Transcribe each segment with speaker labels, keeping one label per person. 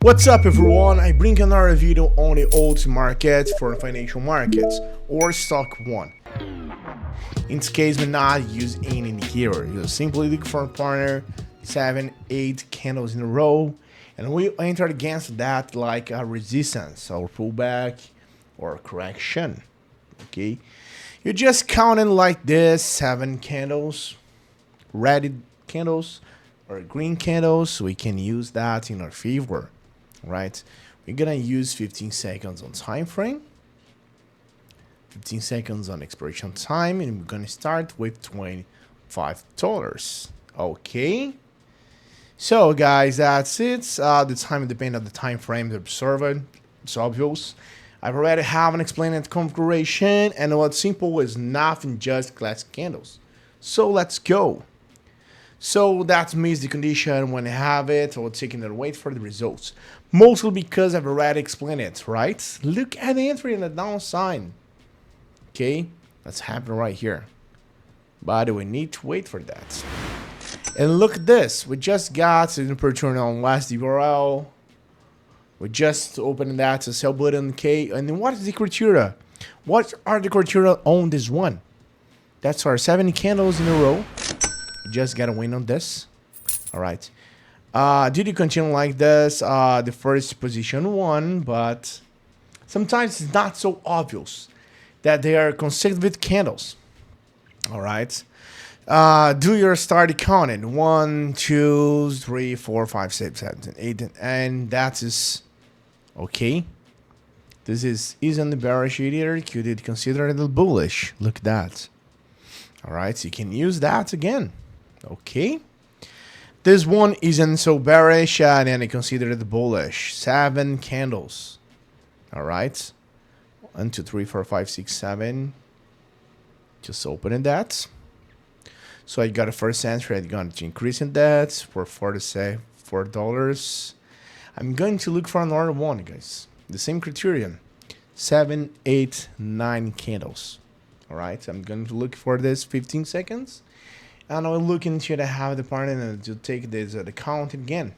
Speaker 1: What's up everyone, I bring another video on the alt market for financial markets or stock one. In this case, we not use any indicator, you simply look for a partner 7, 8 candles in a row and we enter against that like a resistance or pullback or correction. Okay, you just count it like this: 7 candles, red candles or green candles. We can use that in our favor. Right, we're gonna use 15 seconds on time frame, 15 seconds on expiration time, and we're gonna start with $25. Okay, so guys, that's it. The time depends on the time frame observed. It's obvious. I've already haven't explained the configuration, and what's simple is nothing, just classic candles. So let's go. So that means the condition when I have it, or taking the wait for the results. Mostly because I've already explained it, right? Look at the entry and the down sign. Okay, that's happening right here. But we need to wait for that. And look at this. We just got an opportunity on last URL. We just opened that to sell button. Okay, and then what is the criteria? What are the criteria on this one? That's our 7 candles in a row. Just gotta win on this. All right, did you continue like this? The first position won, but sometimes it's not so obvious that they are consecutive candles. All right, do your start counting: 1, 2, 3, 4, 5, 6, 7, 8, and that is okay. This is on the bearish area. You did consider it bullish. Look at that. All right, so you can use that again. Okay, this one isn't so bearish, and then I consider it bullish. 7 candles. All right, 1, 2, 3, 4, 5, 6, 7. Just opening that. So I got a first entry. I'm going to increase in that for $4. I'm going to look for another one, guys. The same criterion: 7, 8, 9 candles. All right, I'm going to look for this 15 seconds. And I'll look into the have the partner to take this the count again.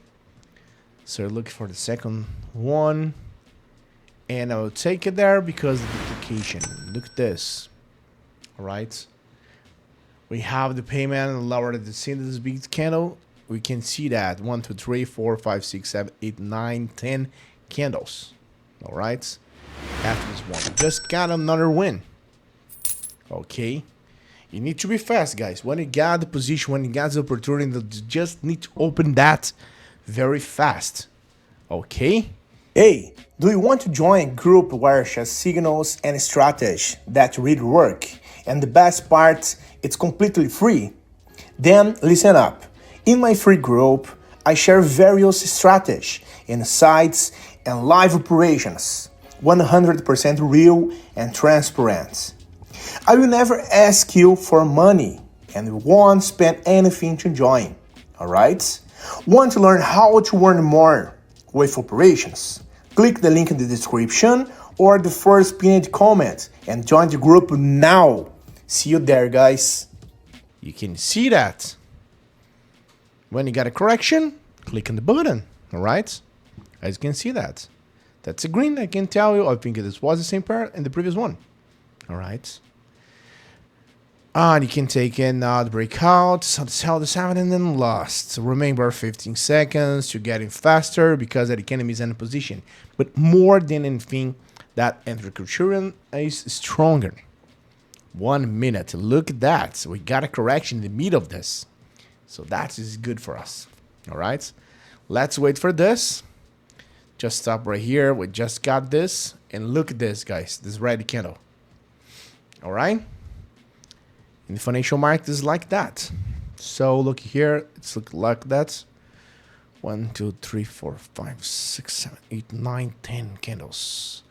Speaker 1: So look for the second one, and I will take it there because of the duplication. Look at this. All right, we have the payment lower the see this big candle. We can see that 1, 2, 3, 4, 5, 6, 7, 8, 9, 10 candles. All right, after this one, just got another win. Okay. You need to be fast, guys. When you got the position, when you got the opportunity, you just need to open that very fast. Okay? Hey, do you want to join a group where share signals and strategy that really work? And the best part, it's completely free. Then listen up. In my free group, I share various strategies, insights, and live operations. 100% real and transparent. I will never ask you for money and won't spend anything to join. Alright? Want to learn how to earn more with operations? Click the link in the description or the first pinned comment and join the group now. See you there, guys. You can see that. When you got a correction, click on the button. Alright? As you can see that. That's a green, I can tell you. I think this was the same pair in the previous one. Alright. And you can take in the breakout, sell the 7 and then lost. Remember 15 seconds to get in faster because the enemy is in a position. But more than anything, that entry criterion is stronger. 1 minute. Look at that. So we got a correction in the middle of this. So that is good for us. Alright. Let's wait for this. Just stop right here. We just got this. And look at this, guys. This red candle. Alright. In the financial market is like that. So look here, it's look like that. 1, 2, 3, 4, 5, 6, 7, 8, 9, 10 candles.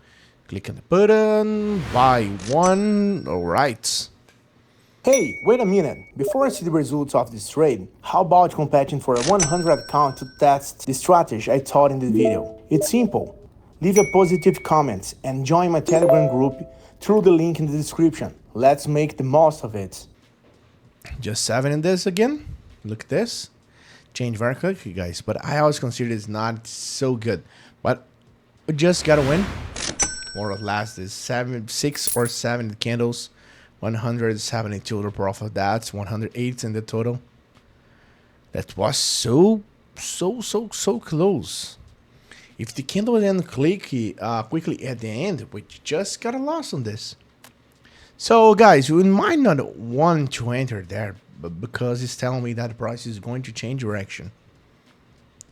Speaker 1: Click on the button, buy one. All right. Hey, wait a minute. Before I see the results of this trade, how about competing for a 100 account to test the strategy I taught in the video? It's simple. Leave a positive comment and join my Telegram group through the link in the description. Let's make the most of it. Just 7 in this again. Look at this. Change very quickly, guys. But I always consider it's not so good. But we just got to win. More or less, there's 6 or 7 candles. 170 total profit. That's 108 in the total. That was so close. If the candle didn't click quickly at the end, we just got a loss on this. So guys, we might not want to enter there, but because it's telling me that the price is going to change direction.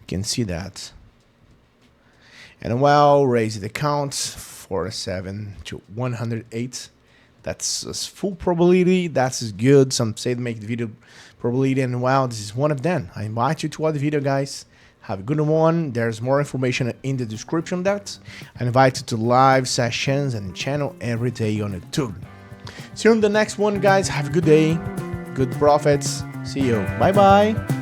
Speaker 1: You can see that. And well, raise the count 47 to 108. That's a full probability. That's good. Some say to make the video probability, and wow, this is one of them. I invite you to watch the video, guys. Have a good one. There's more information in the description of that. I invite you to live sessions and channel every day on YouTube. See you in the next one, guys. Have a good day. Good profits. See you. Bye bye.